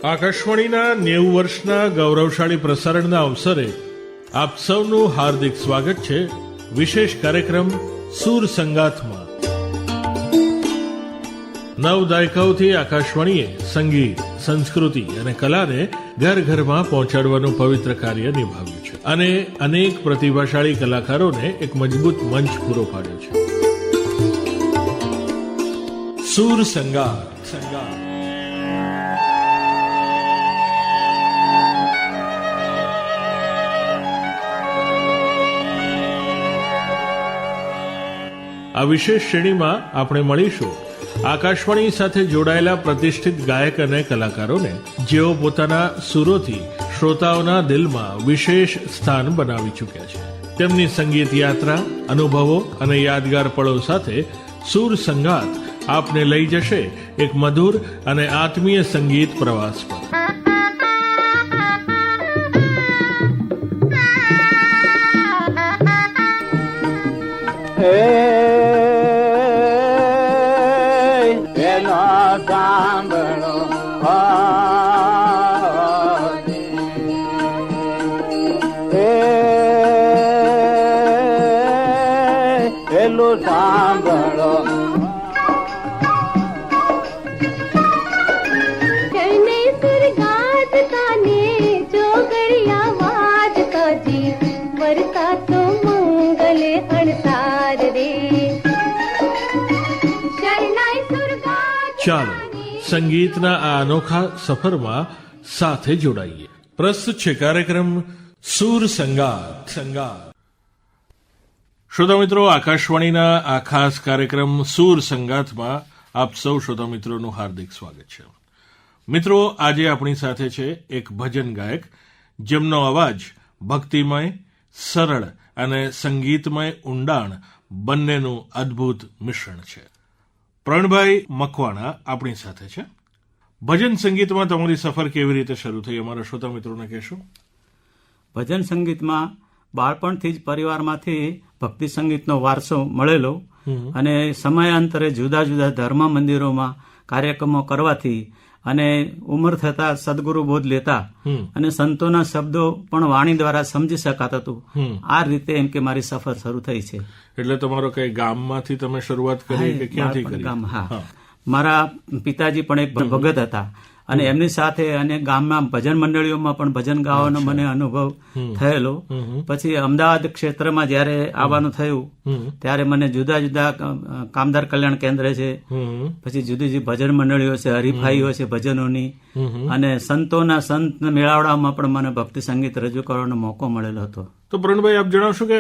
આકાશવાણીના 90 વર્ષના ગૌરવશાળી પ્રસારણના અવસરે આપ સૌનું હાર્દિક સ્વાગત છે વિશેષ કાર્યક્રમ સૂર સંગાથમાં. 9 દાયકાઓથી આકાશવાણીએ સંગીત, સંસ્કૃતિ અને કલાને ઘર ઘરમાં પહોંચાડવાનું પવિત્ર કાર્ય નિભાવ્યું છે અને અનેક પ્રતિભાશાળી કલાકારોને એક મજબૂત મંચ પૂરો પાડ્યો છે. સૂર સંગાથ. આ વિશેષ શ્રેણીમાં આપણે મળીશું આકાશવાણી સાથે જોડાયેલા પ્રતિષ્ઠિત ગાયક અને કલાકારોને, જેઓ પોતાના સુરોથી શ્રોતાઓના દિલમાં વિશેષ સ્થાન બનાવી ચૂક્યા છે. તેમની સંગીત યાત્રા, અનુભવો અને યાદગાર પળો સાથે સૂર સંગાથ આપને લઈ જશે એક મધુર અને આત્મીય સંગીત પ્રવાસ પર. સાંભળો કરને સુરગાત કાને ચોગડિયા વાજ કાજી વરતા તો મંગલે અણસાર રે શરણાઈ સુરગાત. ચાલો સંગીતના આ અનોખા સફરમાં સાથે જોડાઈએ. પ્રસ્તુત છે કાર્યક્રમ સૂર સંગાથ. શ્રોતા મિત્રો, આકાશવાણીના આ ખાસ કાર્યક્રમ સૂર સંગાથમાં આપ સૌ શ્રોતા મિત્રોનું હાર્દિક સ્વાગત છે. મિત્રો, આજે આપણી સાથે છે એક ભજન ગાયક, જેમનો અવાજ ભક્તિમય, સરળ અને સંગીતમય ઊંડાણ બંનેનું અદ્ભુત મિશ્રણ છે. પ્રણભાઈ મકવાણા આપણી સાથે છે. ભજન સંગીતમાં તમારી સફર કેવી રીતે શરૂ થઈ, અમારા શ્રોતા મિત્રોને કહેશો? ભજન સંગીતમાં બાળપણથી જ પરિવારમાંથી ભક્તિ સંગીતનો વારસો મળેલો અને સમયાંતરે જુદા જુદા ધર્મ મંદિરોમાં કાર્યક્રમો કરવાથી અને ઉંમર થતા સદગુરુ બોધ લેતા અને સંતોના શબ્દો પણ વાણી દ્વારા સમજી શકાતું હતું. આ રીતે એમ કે મારી સફર શરૂ થઈ છે. એટલે તમારો કઈ ગામમાંથી તમે શરૂઆત કરી કે ક્યાંથી કરી? ગામ. હા, મારા પિતાજી પણ એક ભગત હતા અને એમની સાથે અને ગામમાં ભજન મંડળીઓમાં પણ ભજન ગાવાનો મને અનુભવ થયેલો. પછી અમદાવાદ ક્ષેત્રમાં જયારે આવવાનું થયું ત્યારે મને જુદા જુદા કામદાર કલ્યાણ કેન્દ્ર છે, પછી જુદી જુદી ભજન મંડળીઓ છે, હરીફાઈઓ છે ભજનોની, અને સંતોના સંત મેળાવડામાં પણ મને ભક્તિ સંગીત રજૂ કરવાનો મોકો મળેલો હતો. તો પ્રણભાઈ, આપ જણાવશો કે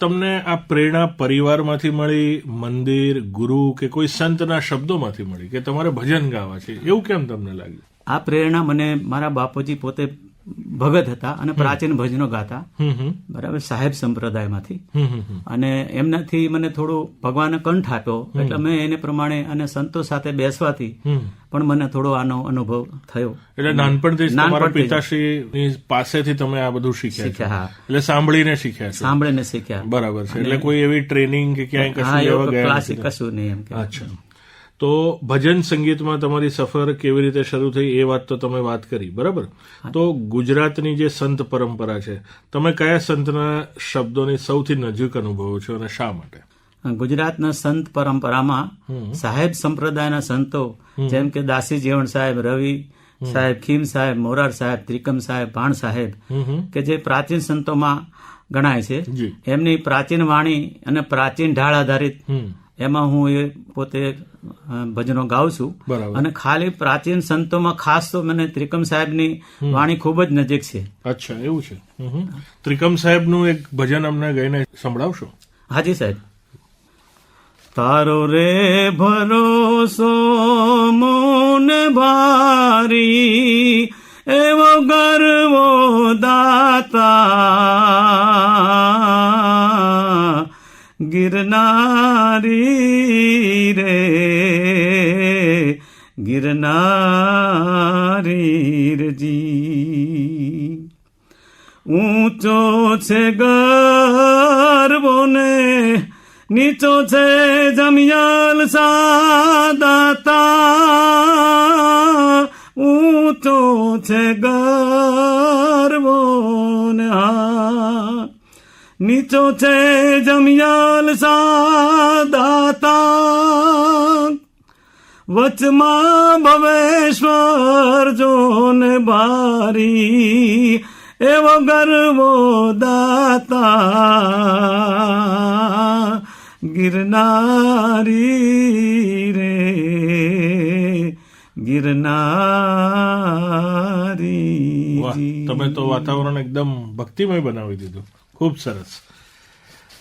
તમને આ પ્રેરણા પરિવારમાંથી મળી, મંદિર, ગુરુ કે કોઈ સંતના શબ્દોમાંથી મળી, કે તમારે ભજન ગાવા છે, એવું કેમ તમને લાગ્યું? આ પ્રેરણા મને મારા બાપુજી પોતે ભગત હતા અને પ્રાચીન ભજનો ગાતા, બરાબર, સાહેબ સંપ્રદાયમાંથી, અને એમનાથી મને થોડું ભગવાને કંઠ આપ્યો, એટલે મેં એને પ્રમાણે અને સંતો સાથે બેસવાથી પણ મને થોડો આનો અનુભવ થયો. એટલે નાનપણથી તમારા પિતાશ્રીની પાસેથી તમે આ બધું શીખ્યા? એટલે સાંભળીને શીખ્યા? બરાબર છે. એટલે કોઈ એવી ટ્રેનિંગ કે ક્યાંય કશું ક્લાસિક કશું નહીં એમ. અચ્છા. તો ભજન સંગીતમાં તમારી સફર કેવી રીતે શરૂ થઈ એ વાત તો તમે વાત કરી, બરાબર. તો ગુજરાતની જે સંત પરંપરા છે, તમે કયા સંતના શબ્દોની સૌથી નજીક અનુભવો છો અને શા માટે? ગુજરાતના સંત પરંપરામાં સાહેબ સંપ્રદાયના સંતો જેમ કે દાસી જીવણ સાહેબ, રવિ સાહેબ, ખીમ સાહેબ, મોરાર સાહેબ, ત્રિકમ સાહેબ, ભાણ સાહેબ, કે જે પ્રાચીન સંતોમાં ગણાય છે, એમની પ્રાચીન વાણી અને પ્રાચીન ઢાળ આધારિત એમાં હું એ પોતે ભજનો ગાઉં છું. અને ખાલી પ્રાચીન સંતોમાં ખાસ તો મને ત્રિકમ સાહેબની વાણી ખૂબ જ નજીક છે. અચ્છા, એવું છે. ત્રિકમ સાહેબનું એક ભજન અમને ગાઈને સંભળાવશો? હાજી સાહેબ. તારો રે ભરોસો મોને ભારી, એવો ગર્વો દાતા, ગિરનારી રે ગિરનારી જી. ઊંચો છે ગર્વો ને નીચો છે જમિયાલ સાદાતા, ઊંચો છે ગરવો ને નીચો છે જમિયાલ સાદાતા વચમાં ભવેશ્વર જોને બારી એવો ગરવો દાતા ગિરનારી રે ગિરનારી. વાહ, તમે તો વાતાવરણ એકદમ ભક્તિમય બનાવી દીધું. ખૂબ સરસ.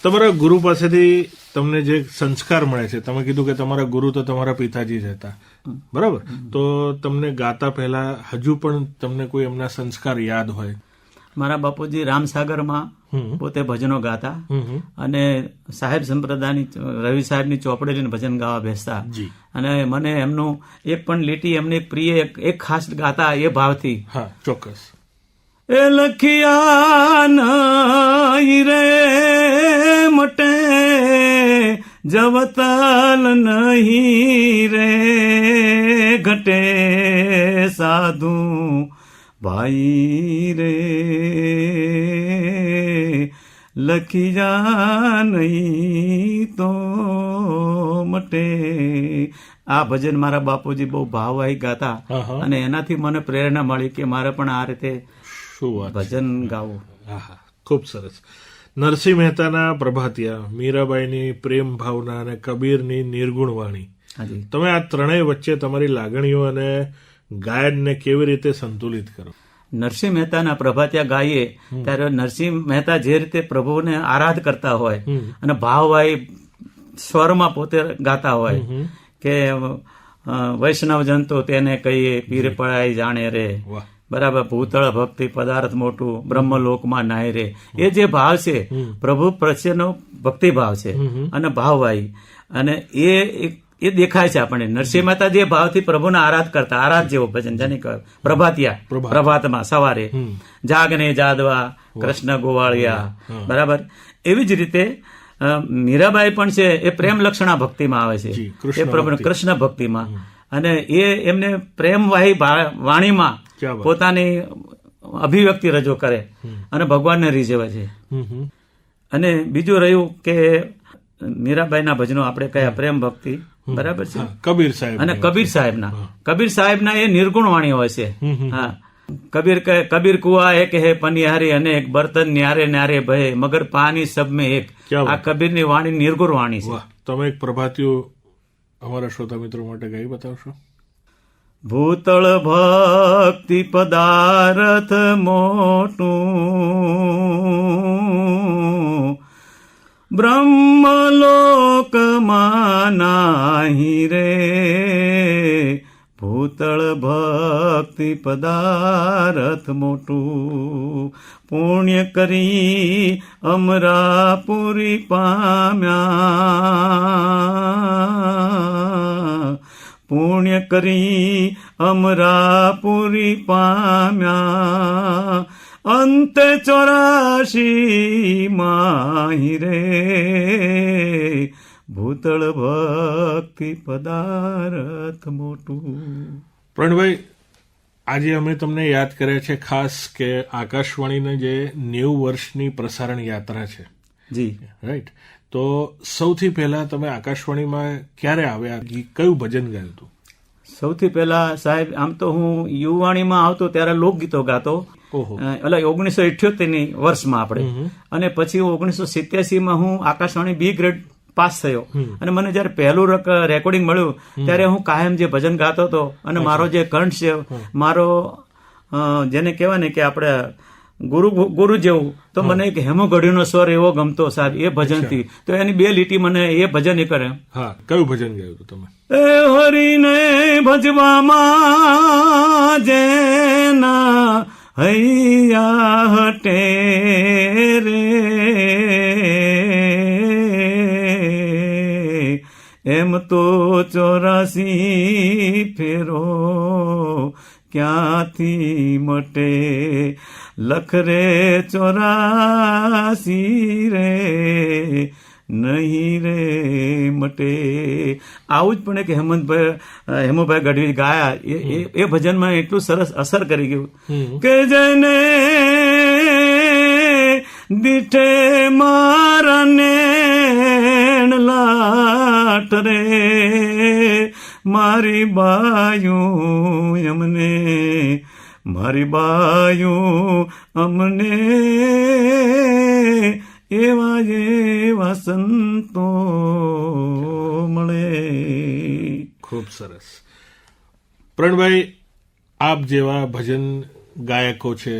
તમારા ગુરુ પાસેથી તમને જે સંસ્કાર મળે છે, તમે કીધું કે તમારા ગુરુ તો તમારા પિતાજી જ હતા, બરાબર? તો તમને ગાતા પહેલા હજુ પણ તમને કોઈ એમના સંસ્કાર યાદ હોય? મારા બાપુજી રામસાગરમાં પોતે ભજનો ગાતા અને સાહેબ સંપ્રદાયની રવિ સાહેબની ચોપડે લઈને ભજન ગાવા બેસતા. અને મને એમનું એક પણ લીટી એમની પ્રિય એક ખાસ ગાતા એ ભાવથી. હા, ચોક્કસ. એ લખિયા નહીં રે મટે જવતલ નહીં રે ઘટે સાધુ ભાઈ રે લખી જા નહીં તો મટે. આ ભજન મારા બાપુજી બહુ ભાવવાહી ગાતા અને એનાથી મને પ્રેરણા મળી કે મારે પણ આ રીતે ભજન ગાવું. ખૂબ સરસ. નરસિંહ મહેતાના પ્રભાતિયા, મીરાબાઈની પ્રેમ ભાવના અને કબીરની નિર્ગુણ વાણી, તમે આ ત્રણેય વચ્ચે તમારી લાગણીઓ અને ગાયનને કેવી રીતે સંતુલિત કરો? નરસિંહ મહેતાના પ્રભાતિયા ગાઈએ ત્યારે નરસિંહ મહેતા જે રીતે પ્રભુને આરાધ કરતા હોય અને ભાવવાહી સ્વરમાં પોતે ગાતા હોય કે વૈષ્ણવજન તો તેને કહીએ પીર પડાય જાણે રે, બરાબર, ભૂતળ ભક્તિ પદાર્થ મોટું બ્રહ્મલોકમાં નાય રે. એ જે ભાવ છે પ્રભુ પ્રત્યેનો ભક્તિ ભાવ છે અને ભાવવાહી, અને એ દેખાય છે આપણને. નરસિંહ મહેતા જે ભાવથી પ્રભુને આરાધ કરતા, આરાધ જેવો ભજન જેને કહે પ્રભાતિયા, પ્રભાતમાં સવારે જાગને જાદવા કૃષ્ણ ગોવાળિયા, બરાબર. એવી જ રીતે મીરાબાઈ પણ છે એ પ્રેમ લક્ષણા ભક્તિમાં આવે છે, એ પ્રભુ કૃષ્ણ ભક્તિમાં, અને એ એમને પ્રેમવાહી વાણીમાં પોતાની અભિવ્યક્તિ રજૂ કરે અને ભગવાનને રીઝવે છે. અને બીજું રહ્યું કે મીરાબાઈના ભજનો આપણે કયા પ્રેમ ભક્તિ, બરાબર છે, કબીર સાહેબ અને કબીર સાહેબના એ નિર્ગુણ વાણી હોય છે. હા, કબીર કુઆ એક હે પનિહારી અનેક બર્તન ન્યારે ન્યારે ભય મગર પાની સબ મેં એક. આ કબીરની વાણી નિર્ગુણ વાણી છે. તમે એક પ્રભાતિયું અમારા શ્રોતા મિત્રો માટે ગાઈ બતાવશો? ભૂતળ ભક્તિ પદાર્થ મોટું બ્રહ્મલોકમાં નાહી રે, ભૂતળ ભક્તિ પદાર્થ મોટું પુણ્ય કરી અમરાપુરી પામ્યા, પુણ્ય કરી અમરાપુરી પામ્યા અંતે 84 માહી રે, ભૂતળ ભક્તિ પદાર્થ મોટું. પ્રણભાઈ, આજે અમે તમને યાદ કર્યા છે ખાસ કે આકાશવાણીની જે 90 વર્ષની પ્રસારણ યાત્રા છે. જી, રાઈટ. તો સૌથી પહેલા તમે આકાશવાણીમાં ક્યારે આવ્યા, કયું ભજન ગાયું હતું? સૌથી પહેલા સાહેબ, આમ તો હું યુવાણીમાં આવતો ત્યારે લોકગીતો ગાતો, એટલે 1978ની વર્ષમાં આપણે, અને પછી 1987માં હું આકાશવાણી બી ગ્રેડ પાસ થયો, અને મને જયારે પહેલું રેકોર્ડિંગ મળ્યું ત્યારે હું કાયમ જે ભજન ગાતો હતો, અને મારો જે કંઠ છે, મારો જેને કહેવાય ને કે આપણે ગુરુ જેવું, તો મને એક હેમોગઢીનો સ્વર એવો ગમતો સાહેબ એ ભજનથી. તો એની 2 લીટી મને એ ભજન એ કરે. હા, કયું ભજન ગાયું હતું તમે? એ હરિને ભજવામાં જેના હૈયા હટે રે, એમ તો 84 ફેરો ક્યાંથી મટે, લખ રે 84 રે નહીં રે મટે. આવું જ પણ એક હેમુભાઈ ગઢવી ગાયા એ ભજનમાં એટલું સરસ અસર કરી ગયું કે જેને દીઠે મારા નેણ લાટ રે મારી બાયું અમને મારી બાયું અમને એવા સંતો મળે. ખૂબ સરસ. પ્રણભાઈ, આપ જેવા ભજન ગાયકો છે,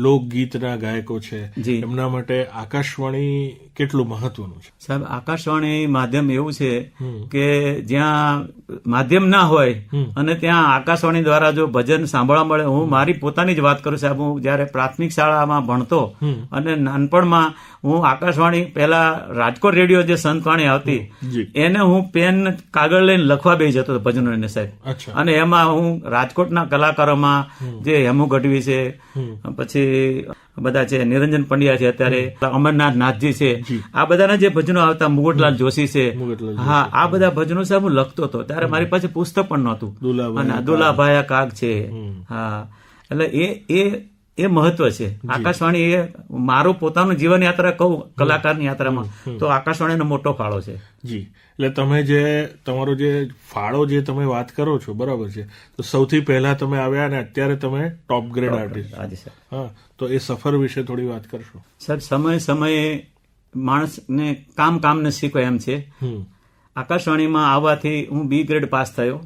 લોકગીતના ગાયકો છે, જી. એમના માટે આકાશવાણી કેટલું મહત્વનું છે? સાહેબ, આકાશવાણી માધ્યમ એવું છે કે જ્યાં માધ્યમ ના હોય અને ત્યાં આકાશવાણી દ્વારા જો ભજન સાંભળવા મળે. હું મારી પોતાની જ વાત કરું સાહેબ. હું જયારે પ્રાથમિક શાળામાં ભણતો અને નાનપણમાં હું આકાશવાણી પહેલા રાજકોટ રેડિયો જે સંતવાણી આવતી એને હું પેન કાગળ લઈને લખવા બેસી જતો ભજનોને સાહેબ. અને એમાં હું રાજકોટના કલાકારોમાં જે હેમુ ગઢવી છે, પછી બધા છે નિરંજન પંડ્યા છે, અત્યારે અમરનાથ નાથજી છે, આ બધાના જે ભજનો આવતા, મુગટલાલ જોશી છે, હા, આ બધા ભજનો સાહેબ હું લખતો હતો. ત્યારે મારી પાસે પુસ્તક પણ નહોતું. અને દુલાભાઈ કાગ છે, હા. એટલે એ મહત્વ છે. આકાશવાણી એ મારું પોતાનું જીવન યાત્રા કહું કલાકારની યાત્રામાં તો આકાશવાણીનો મોટો ફાળો છે. જી. એટલે તમે જે તમારો જે ફાળો જે તમે વાત કરો છો, બરાબર છે, તો સૌથી પહેલા તમે આવ્યા અને અત્યારે તમે ટોપ ગ્રેડ આર્ટિસ્ટ. હા, તો એ સફર વિશે થોડી વાત કરશો સાહેબ. સમયે માણસને કામને શીખો એમ છે. આકાશવાણીમાં આવવાથી હું બી ગ્રેડ પાસ થયો.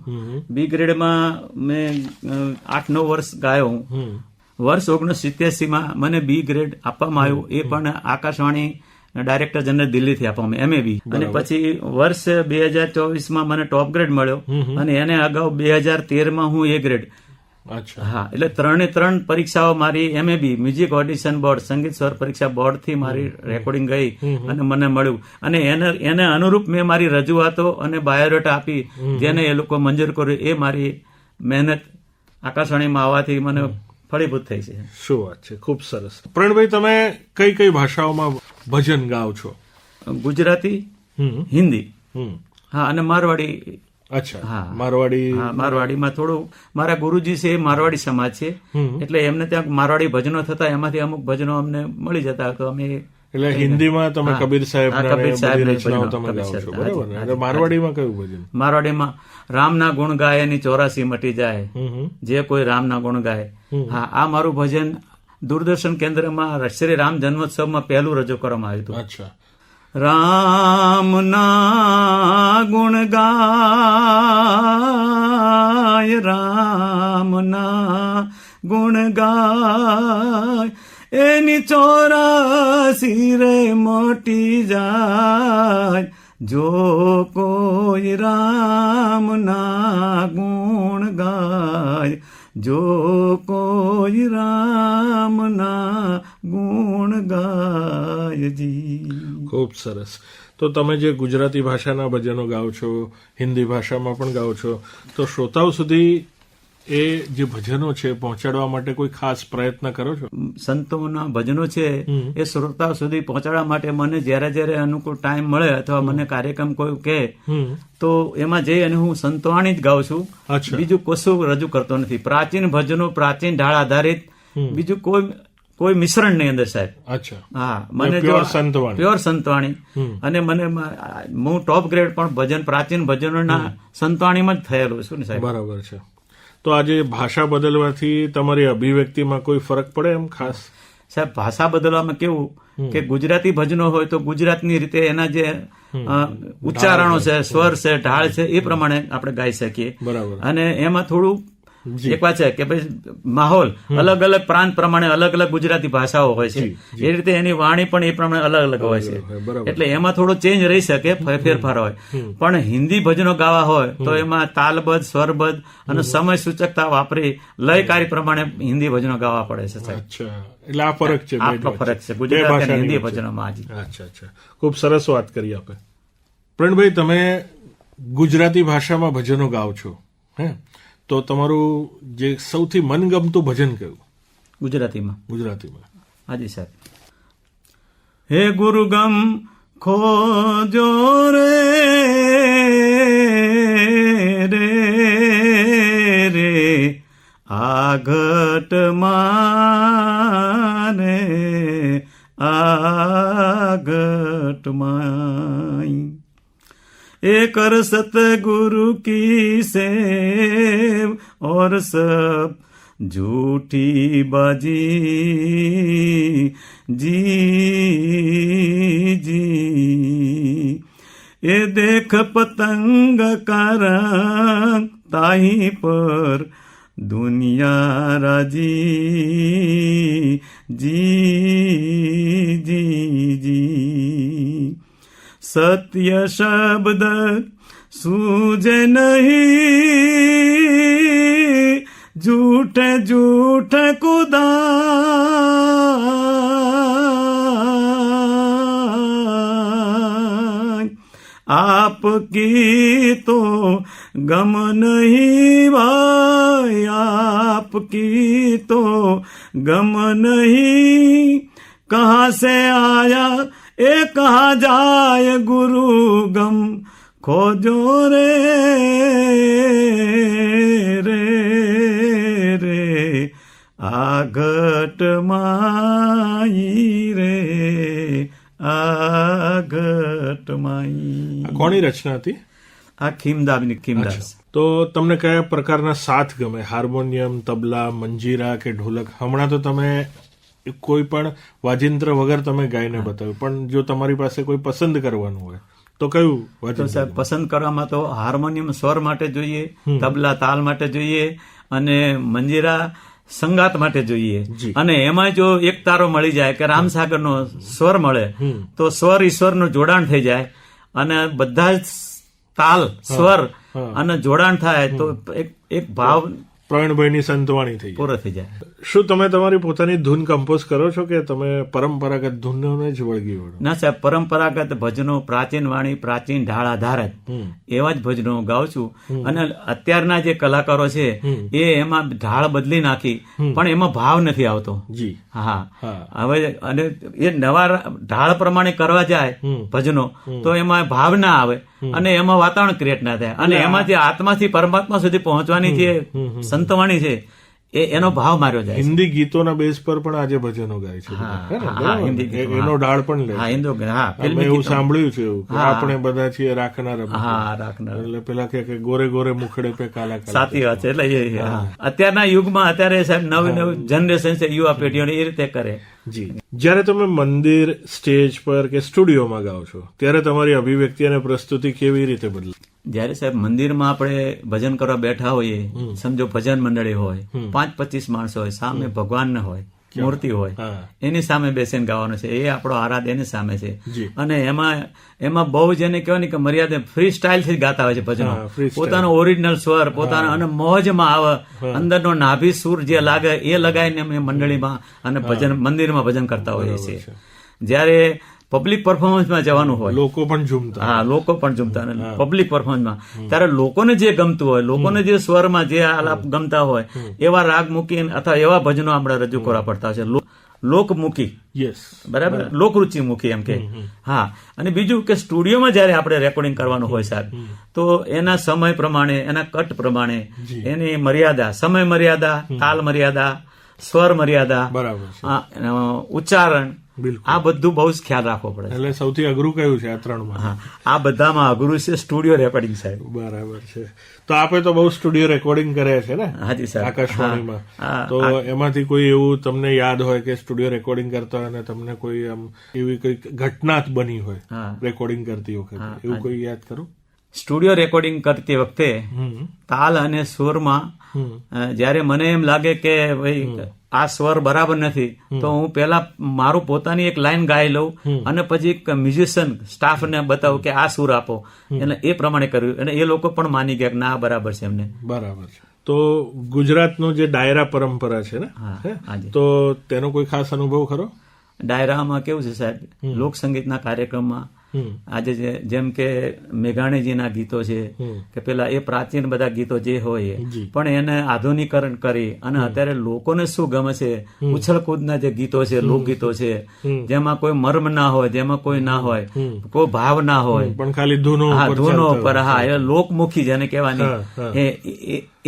બી ગ્રેડમાં મેં 8-9 વર્ષ ગાયો હું. વર્ષ 1987માં મને બી ગ્રેડ આપવામાં આવ્યું. એ પણ આકાશવાણી ડાયરેક્ટર જનરલ દિલ્હીથી આપવામાં MAB. અને પછી વર્ષ 2024માં મને ટોપ ગ્રેડ મળ્યો અને એને અગાઉ 2013માં હું A ગ્રેડ. હા, એટલે 3 પરીક્ષાઓ મારી MAB મ્યુઝિક ઓડિશન બોર્ડ સંગીત સ્વર પરીક્ષા બોર્ડ થી મારી રેકોર્ડિંગ ગઈ અને મને મળ્યું. અને એને અનુરૂપ મેં મારી રજૂઆતો અને બાયોડેટા આપી જેને એ લોકો મંજૂર કર્યું. એ મારી મહેનત આકાશવાણીમાં આવવાથી મને ફળીભૂત થઈ છે. શું વાત છે, ખૂબ સરસ. પ્રણભાઈ, તમે કઈ ભાષાઓમાં ભજન ગાઓ છો? ગુજરાતી, હિન્દી, હા, અને મારવાડી. અચ્છા, હા, મારવાડી. હા, મારવાડીમાં થોડું મારા ગુરુજી છે એ મારવાડી સમાજ છે એટલે એમને ત્યાં મારવાડી ભજનો થતા, એમાંથી અમુક ભજનો અમને મળી જતા તો અમે. એટલે હિન્દીમાં તમે કબીર સાહેબ તમે ગાઓ છો, બરાબર ને? અને મારવાડીમાં કયું ભજન? મારવાડીમાં રામના ગુણ ગાય એની 84 મટી જાય, જે કોઈ રામના ગુણ ગાય. હા, આ મારું ભજન દૂરદર્શન કેન્દ્રમાં શ્રી રામ જન્મોત્સવમાં પહેલું રજૂ કરવામાં આવ્યું હતું. અચ્છા. રામના ગુણ ગાય, રામના ગુણ ગાય એની 84 રે મટી જાય, જો કોઈ રામના ગુણ ગાય, જો કોઈ રામના ગુણ ગાયજી. ખૂબ સરસ. તો તમે જે ગુજરાતી ભાષાના ભજનો ગાઓ છો, હિન્દી ભાષામાં પણ ગાઓ છો, તો શ્રોતાઓ સુધી એ જે ભજનો છે પહોંચાડવા માટે કોઈ ખાસ પ્રયત્ન કરો છો? સંતોના ભજનો છે એ શ્રોતાઓ સુધી પહોંચાડવા માટે મને જ્યારે અનુકૂળ ટાઈમ મળે અથવા મને કાર્યક્રમ કોઈ કહે તો એમાં જઈ અને હું સંતવાણી જ ગાઉં છું. બીજું કશું રજૂ કરતો નથી. પ્રાચીન ભજનો, પ્રાચીન ઢાળ આધારિત, બીજું કોઈ મિશ્રણ નહીં અંદર સાહેબ. અચ્છા. હા, મને પ્યોર સંતવાણી. અને મને હું ટોપ ગ્રેડ પણ ભજન પ્રાચીન ભજનોના સંતવાણીમાં જ થયેલું છું ને સાહેબ. બરાબર છે. તો આજે ભાષા બદલવાથી તમારી અભિવ્યક્તિમાં કોઈ ફરક પડે એમ ખાસ? સાહેબ, ભાષા બદલવામાં કેવું કે ગુજરાતી ભજનો હોય તો ગુજરાતની રીતે એના જે ઉચ્ચારણો છે, સ્વર છે, ઢાળ છે એ પ્રમાણે આપણે ગાઈ શકીએ. બરાબર. અને એમાં થોડું એક વાત છે કે ભાઈ માહોલ અલગ અલગ પ્રાંત પ્રમાણે અલગ અલગ ગુજરાતી ભાષાઓ હોય છે, એ રીતે એની વાણી પણ એ પ્રમાણે અલગ અલગ હોય છે. એટલે એમાં થોડો ચેન્જ રહી શકે, ફેરફાર હોય. પણ હિન્દી ભજનો ગાવા હોય તો એમાં તાલબદ્ધ, સ્વરબદ્ધ અને સમય સૂચકતા વાપરી લયકારી પ્રમાણે હિન્દી ભજનો ગાવા પડે છે સાહેબ. અચ્છા, એટલે આ ફરક છે. ફરક છે ગુજરાતી અને હિન્દી ભજનોમાં. અચ્છા. ખૂબ સરસ વાત કરી આપે. પ્રણભાઈ, તમે ગુજરાતી ભાષામાં ભજનો ગાઓ છો, હે, તો તમારું જે સૌથી મનગમતું ભજન કયું ગુજરાતીમાં? હાજી સાહેબ. હે ગુરુગમ ખોજો રે રે રે આ ઘટમાં રે આ ઘટમાં એ कर सतगुरु की सेव और सब झूठी बाजी जी जी ये देख पतंग का रंग ताही पर दुनिया राजी जी जी जी सत्य शब्द सूझे नहीं झूठे झूठे खुदा आपकी तो गम नहीं भाई आपकी तो गम नहीं कहाँ से आया ए कहाँ जाए गुरु गम खोजो रे रे રે આ ઘટમાઈ રે આ ઘટમાઈ. આ કોની રચના હતી? આ ખીમદાસ. તો તમને કયા પ્રકારના સાથ ગમે? હાર્મોનિયમ, તબલા, મંજીરા કે ઢોલક? હમણાં તો તમે કોઈ પણ વાજિંત્ર વગર તમે ગાઈને બતાવ્યું, પણ જો તમારી પાસે કોઈ પસંદ કરવાનું હોય તો કયું વાજિંત્ર? તો સાહેબ પસંદ કરવામાં તો હાર્મોનિયમ સ્વર માટે જોઈએ, તબલા તાલ માટે જોઈએ, અને મંજીરા સંગાત માટે જોઈએ. અને એમાં જો એક તારો મળી જાય કે રામસાગરનો સ્વર મળે તો સ્વર ઈશ્વરનું જોડાણ થઈ જાય, અને બધા જ તાલ સ્વર અને જોડાણ થાય તો એક ભાવ પ્રવીણભાઈની સંતવાણી થઈ પૂરો થઈ જાય. શું તમે તમારી પોતાની ધૂન કમ્પોઝ કરો છો કે તમે પરંપરાગત ધૂનોને જ વળગી વળો? ના સાહેબ, પરંપરાગત ભજનો, પ્રાચીન વાણી, પ્રાચીન ઢાળ આધારિત એવા જ ભજનો ગાઉં છું. અને અત્યારના જે કલાકારો છે એ એમાં ઢાળ બદલી નાખી પણ એમાં ભાવ નથી આવતો. જી હા, હવે અને એ નવા ઢાળ પ્રમાણે કરવા જાય ભજનો તો એમાં ભાવ ના આવે અને એમાં વાતાવરણ ક્રિએટ ના થાય, અને એમાં જે આત્માથી પરમાત્મા સુધી પહોંચવાની જે સંતવાણી છે એનો ભાવ માર્યો જાય. હિન્દી ગીતોના બેઝ પર પણ આજે ભજનો ગાય છે, એનો ડાળ પણ લે. મેં એવું સાંભળ્યું છે એવું કે આપણે બધા છીએ રાખનાર. એટલે પેલા કે ગોરે ગોરે મુખડે પે કાલા કાલા. સાચી વાત છે. એટલે અત્યારના યુગમાં અત્યારે સાહેબ નવી નવી જનરેશન છે, યુવા પેઢીઓને એ રીતે કરે. જી, જયારે તમે મંદિર, સ્ટેજ પર કે સ્ટુડિયોમાં ગાઓ છો ત્યારે તમારી અભિવ્યક્તિ અને પ્રસ્તુતિ કેવી રીતે બદલે? જયારે સાહેબ મંદિરમાં આપણે ભજન કરવા બેઠા હોઈએ, સમજો ભજન મંડળી હોય, 5-25 માણસો હોય, સામે ભગવાન હોય, મૂર્તિ હોય, એની સામે બેસીને ગાવાનું છે, એ આપણો આરાધ એની સામે છે. અને એમાં બહુ જેને કહેવાય ને કે મર્યાદા ફ્રી સ્ટાઇલ થી ગાતા હોય છે ભજનો, પોતાનો ઓરિજિનલ સ્વર પોતાનો, અને મોજમાં આવે, અંદરનો નાભી સુર જે લાગે એ લગાવીને અમે મંડળીમાં અને ભજન મંદિરમાં ભજન કરતા હોઈએ છીએ. જયારે પબ્લિક પરફોર્મન્સમાં જવાનું હોય, લોકો પણ ઝૂમતા. હા, લોકો પણ ઝૂમતા. પબ્લિક પરફોર્મન્સમાં ત્યારે લોકોને જે ગમતું હોય, લોકોને જે સ્વરમાં જે આલાપ ગમતા હોય એવા રાગ મૂકી અથવા એવા ભજનો આપણે રજૂ કરવા પડતા હોય છે. લોકમુખી, બરાબર, લોકરુચિ મુખી એમ કે. હા, અને બીજું કે સ્ટુડિયોમાં જયારે આપણે રેકોર્ડિંગ કરવાનું હોય સાહેબ, તો એના સમય પ્રમાણે, એના કટ પ્રમાણે એની મર્યાદા, સમય મર્યાદા, તાલ મર્યાદા, સ્વર મર્યાદા, ઉચ્ચારણ, આ બધું બહુ જ ખ્યાલ રાખવો પડે. એટલે સૌથી અઘરું કયું છે આ ત્રણમાં? આ બધામાં અઘરું છે સ્ટુડિયો રેકોર્ડિંગ સાહેબ. બરાબર છે. તો આપે તો બહુ સ્ટુડિયો રેકોર્ડિંગ કર્યા છે ને? હાજી સાહેબ, આકાશવાણીમાં. તો એમાંથી કોઈ એવું તમને યાદ હોય કે સ્ટુડિયો રેકોર્ડિંગ કરતા હોય અને તમને કોઈ આમ એવી કોઈ ઘટના બની હોય રેકોર્ડિંગ કરતી વખતે, એવું કોઈ યાદ કરો? સ્ટુડિયો રેકોર્ડિંગ કરતી વખતે તાલ અને સુરમાં જયારે મને એમ લાગે કે ભાઈ આ સ્વર બરાબર નથી, તો હું પેલા મારું પોતાની એક લાઈન ગાઈ લઉં અને પછી એક મ્યુઝિશિયન સ્ટાફને બતાવું કે આ સુર આપો, એટલે એ પ્રમાણે કર્યું, અને એ લોકો પણ માની ગયા કે ના બરાબર છે એમને. બરાબર છે. તો ગુજરાતનો જે ડાયરા પરંપરા છે ને, તો તેનો કોઈ ખાસ અનુભવ ખરો? ડાયરામાં કેવું છે સાહેબ, લોકસંગીતના કાર્યક્રમમાં આજે જેમ કે મેઘાણીજીના ગીતો છે કે પેલા એ પ્રાચીન બધા ગીતો જે હોય પણ એને આધુનિકરણ કરી અને અત્યારે લોકોને શું ગમે છે ઉછળકૂદના જે ગીતો છે લોકગીતો છે જેમાં કોઈ મર્મ ના હોય, જેમાં કોઈ ના હોય, કોઈ ભાવ ના હોય, પણ ખાલી ધૂનો પર એ લોકમુખી જેને કહેવાની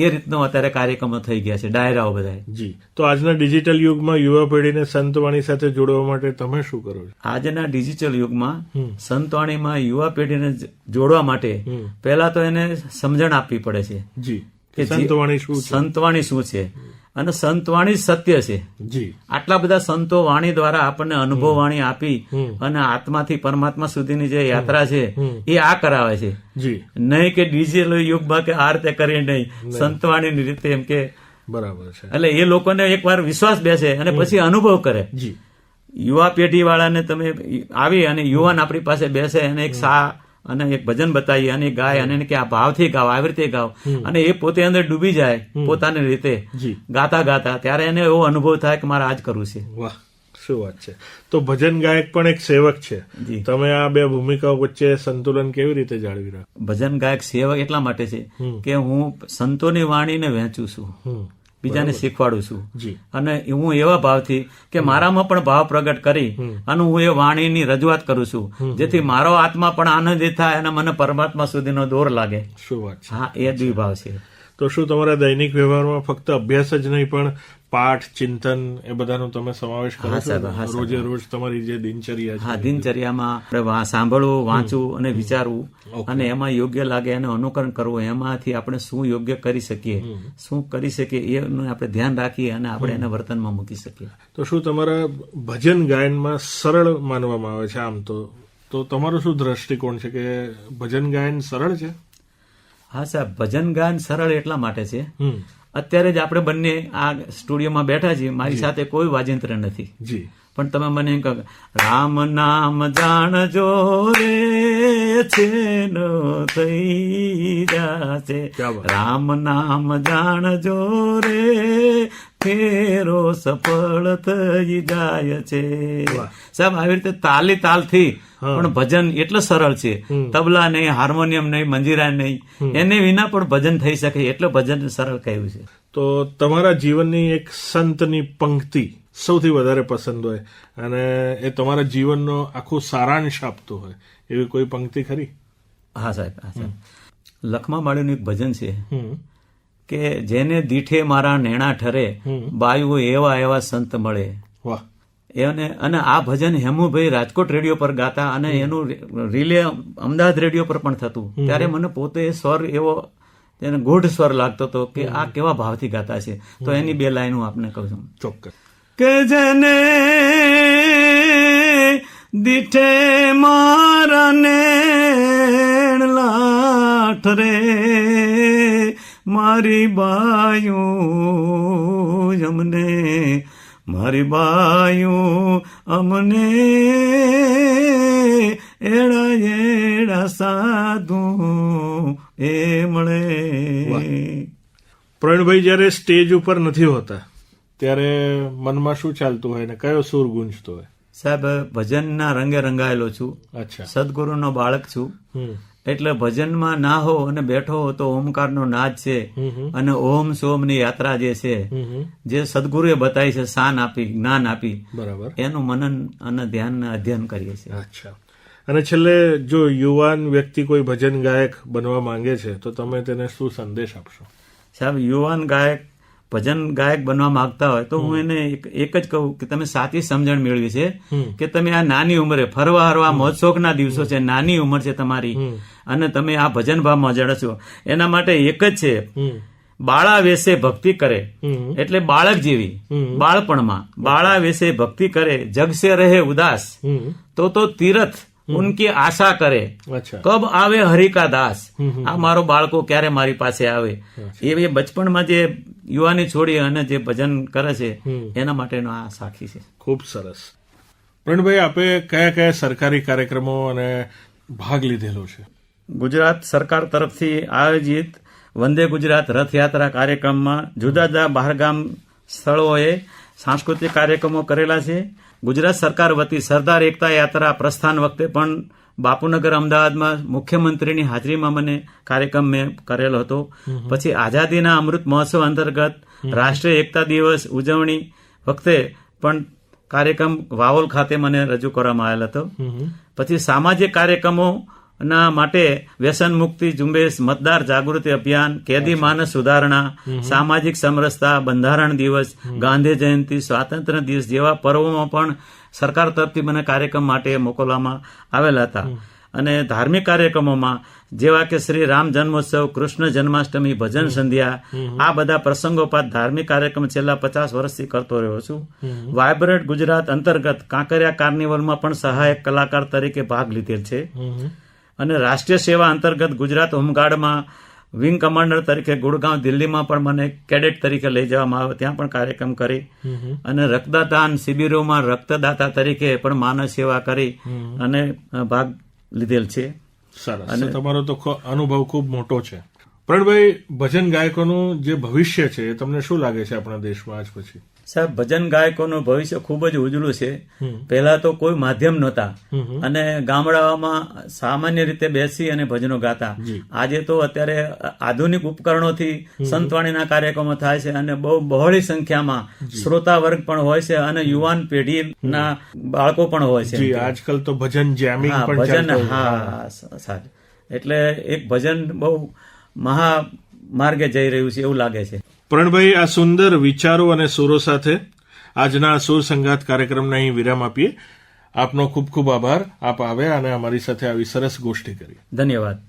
એ રીતનો અત્યારે કાર્યક્રમો થઈ ગયા છે, ડાયરાઓ બધા. જી, તો આજના ડિજિટલ યુગમાં યુવા પેઢીને સંતવાણી સાથે જોડવા માટે તમે શું કરો છો? આજના ડિજિટલ યુગમાં સંતવાણીમાં યુવા પેઢીને જોડવા માટે પહેલા તો એને સમજણ આપવી પડે છે જી કે સંતવાણી શું છે, સંતવાણી શું છે અને સંતવાણી સત્ય છે. જી, આટલા બધા સંતો વાણી દ્વારા આપણને અનુભવ વાણી આપી અને આત્માથી પરમાત્મા સુધીની જે યાત્રા છે એ આ કરાવે છે. જી, નહીં કે ડિજિટલ યુગમાં કે આ રીતે કરી નહીં, સંતવાણીની રીતે એમ કે બરાબર છે. એટલે એ લોકોને એકવાર વિશ્વાસ બેસે અને પછી અનુભવ કરે. જી, યુવા પેઢી વાળાને તમે આવી અને યુવાન આપણી પાસે બેસે અને એક સા અને એક ભજન બતાવીએ અને ગાય અને કે આ ભાવથી ગાવ, આવી રીતે ગાવ, અને એ પોતે અંદર ડૂબી જાય પોતાની રીતે ગાતા ગાતા, ત્યારે એને એવો અનુભવ થાય કે મારે આજ કરવું છે. વાહ, શું વાત છે. તો ભજન ગાયક પણ એક સેવક છે. તમે આ બે ભૂમિકાઓ વચ્ચે સંતુલન કેવી રીતે જાળવી રાખો? ભજન ગાયક સેવક એટલા માટે છે કે હું સંતોની વાણીને વહેંચું છું, બીજાને શીખવાડું છું, અને હું એવા ભાવથી કે મારામાં પણ ભાવ પ્રગટ કરી અને હું એ વાણીની રજૂઆત કરું છું, જેથી મારો આત્મા પણ આનંદિત થાય અને મને પરમાત્મા સુધીનો દોર લાગે. શું વાત છે. હા, એ દ્વિભાવ છે. તો શું તમારા દૈનિક વ્યવહારમાં ફક્ત અભ્યાસ જ નહીં પણ પાઠ, ચિંતન એ બધાનો તમે સમાવેશ કરો છો? રોજે રોજ તમારી જે દિનચર્યા છે? હા, દિનચર્યામાં સાંભળવું, વાંચવું અને વિચારવું, અને એમાં યોગ્ય લાગે એને અનુકરણ કરવું, એમાંથી આપણે શું યોગ્ય કરી શકીએ, શું કરી શકીએ એનું આપણે ધ્યાન રાખીએ અને આપણે એને વર્તનમાં મૂકી શકીએ. તો શું તમારા ભજન ગાયનમાં સરળ માનવામાં આવે છે આમ તો તમારો શું દ્રષ્ટિકોણ છે કે ભજન ગાયન સરળ છે? હા સાહેબ, ભજન ગાયન સરળ એટલા માટે છે, અત્યારે જ આપણે બંને આ સ્ટુડિયોમાં બેઠા છીએ, મારી સાથે કોઈ વાજિંત્ર નથી, જી, પણ તમે મને એમ કહો રામ નામ જાણજો રે છે નો થઈ જાશે, રામ નામ જાણજો રે ફેરો સફળ થઈ જાય છે. સાહેબ, આવી રીતે તાલથી પણ ભજન એટલું સરળ છે, તબલા નહીં, હાર્મોનિયમ નહીં, મંજીરા નહીં, એને વિના પણ ભજન થઈ શકે, એટલે ભજન સરળ કહ્યું છે. તો તમારા જીવનની એક સંતની પંક્તિ સૌથી વધારે પસંદ હોય અને એ તમારા જીવનનો આખું સારાંશ આપતો હોય એવી કોઈ પંક્તિ ખરી? હા સાહેબ, લખમા માળીનું એક ભજન છે કે જેને દીઠે મારા નેણા ઠરે, બાયુઓ એવા એવા સંત મળે. વાહ. અને આ ભજન હેમુભાઈ રાજકોટ રેડિયો પર ગાતા અને એનું રિલે અમદાવાદ રેડિયો પર પણ થતું, ત્યારે મને પોતે સ્વર એવો એને ગૂઢ સ્વર લાગતો હતો કે આ કેવા ભાવથી ગાતા છે. તો એની બે લાઈન હું આપને કહું છું. ચોક્કસ. કે જેને દીઠે મારા નેણા ઠરે, મારી બાયું અમને, મારી બાયું અમને એડા એડા સાધુ એ મળે. પ્રવીણભાઈ, જયારે સ્ટેજ ઉપર નથી હોતા ત્યારે મનમાં શું ચાલતું હોય ને કયો સૂર ગુંજતો હોય? સાહેબ, ભજનના રંગે રંગાયેલો છું. અચ્છા. સદગુરુનો બાળક છું, એટલે ભજનમાં ના હો અને બેઠો હો તો ઓમકારનો નાદ છે અને ઓમ સોમની યાત્રા જે છે, જે સદગુરુએ બતાવી છે, શાન આપી, જ્ઞાન આપી, બરાબર, એનું મનન અને ધ્યાન અધ્યયન કરીએ છીએ. અચ્છા. અને છેલ્લે જો યુવાન વ્યક્તિ કોઈ ભજન ગાયક બનવા માંગે છે તો તમે તેને શું સંદેશ આપશો? સાહેબ, યુવાન ગાયક ભજન ગાયક બનવા માંગતા હોય તો હું એને એક જ કહું કે તમે સાચી સમજણ મેળવી છે કે તમે આ નાની ઉંમરે ફરવા હરવા મોજ શોખના દિવસો છે, નાની ઉંમર છે તમારી, અને તમે આ ભજન ભાવમાં જડશો. એના માટે એક જ છે, બાળા વેશે ભક્તિ કરે, એટલે બાળક જેવી બાળપણમાં બાળા વેશે ભક્તિ કરે, જગસે રહે ઉદાસ તો તીરથ ઉનકી આશા કરે, કબ આવે હરિકા દાસ. આ મારો બાળકો ક્યારે મારી પાસે આવે, એ બચપણમાં જે યુવાની છોડી અને જે ભજન કરે છે એના માટેનો આ સાક્ષી છે. ખૂબ સરસ. પ્રવીણભાઈ, આપે કયા કયા સરકારી કાર્યક્રમો અને ભાગ લીધેલો છે? ગુજરાત સરકાર તરફથી આયોજિત વંદે ગુજરાત રથયાત્રા કાર્યક્રમમાં જુદા જુદા બહારગામ સ્થળોએ સાંસ્કૃતિક કાર્યક્રમો કરેલા છે. ગુજરાત સરકાર વતી સરદાર એકતા યાત્રા પ્રસ્થાન વખતે પણ બાપુનગર અમદાવાદમાં મુખ્યમંત્રીની હાજરીમાં મને કાર્યક્રમ મેં કરેલો હતો. પછી આઝાદીના અમૃત મહોત્સવ અંતર્ગત રાષ્ટ્રીય એકતા દિવસ ઉજવણી વખતે પણ કાર્યક્રમ વાવોલ ખાતે મને રજૂ કરવામાં આવેલ હતો. પછી સામાજિક કાર્યક્રમોના માટે વ્યસન મુક્તિ ઝુંબેશ, મતદાર જાગૃતિ અભિયાન, કેદી માનસ સુધારણા, સામાજિક સમરસતા, બંધારણ દિવસ, ગાંધી જયંતિ, સ્વાતંત્ર્ય દિવસ જેવા પર્વોમાં પણ સરકાર તરફથી મને કાર્યક્રમ માટે મોકલવામાં આવેલા હતા. અને ધાર્મિક કાર્યક્રમોમાં જેવા કે શ્રી રામ જન્મોત્સવ, કૃષ્ણ જન્માષ્ટમી, ભજન સંધ્યા, આ બધા પ્રસંગોપાત ધાર્મિક કાર્યક્રમ છેલ્લા 50 વર્ષથી કરતો રહ્યો છું. વાયબ્રન્ટ ગુજરાત અંતર્ગત કાંકરિયા કાર્નિવલમાં પણ સહાયક કલાકાર તરીકે ભાગ લીધેલ છે. અને રાષ્ટ્રીય સેવા અંતર્ગત ગુજરાત હોમગાર્ડમાં વિંગ કમાન્ડર તરીકે ગુડગાંવ દિલ્હીમાં પણ મને કેડેટ તરીકે લઈ જવામાં આવ્યો, ત્યાં પણ કાર્યક્રમ કરી. અને રક્તદાન શિબિરોમાં રક્તદાતા તરીકે પણ માનવ સેવા કરી અને ભાગ લીધેલ છે. સરસ, તમારો તો અનુભવ ખૂબ મોટો છે. પ્રણભાઈ, ભજન ગાયકોનું જે ભવિષ્ય છે એ તમને શું લાગે છે આપણા દેશમાં આજ પછી? સાહેબ, ભજન ગાયકોનું ભવિષ્ય ખૂબ જ ઉજળું છે. પહેલા તો કોઈ માધ્યમ નહોતા અને ગામડાઓમાં સામાન્ય રીતે બેસી અને ભજનો ગાતા. આજે તો અત્યારે આધુનિક ઉપકરણોથી સંતવાણીના કાર્યક્રમો થાય છે અને બહુ બહોળી સંખ્યામાં શ્રોતા વર્ગ પણ હોય છે અને યુવાન પેઢીના બાળકો પણ હોય છે. આજકાલ તો ભજન જેમિંગ પણ ભજન, હા સાહેબ, એટલે એક ભજન બહુ મહામાર્ગે જઈ રહ્યું છે એવું લાગે છે. પ્રણભાઈ, આ સુંદર વિચારો અને સુરો સાથે આજના સુર સંગાત કાર્યક્રમને અહીં વિરામ આપીએ. આપનો ખૂબ ખૂબ આભાર. આપ આવ્યા અને અમારી સાથે આવી સરસ ગોષ્ઠી કરી. ધન્યવાદ.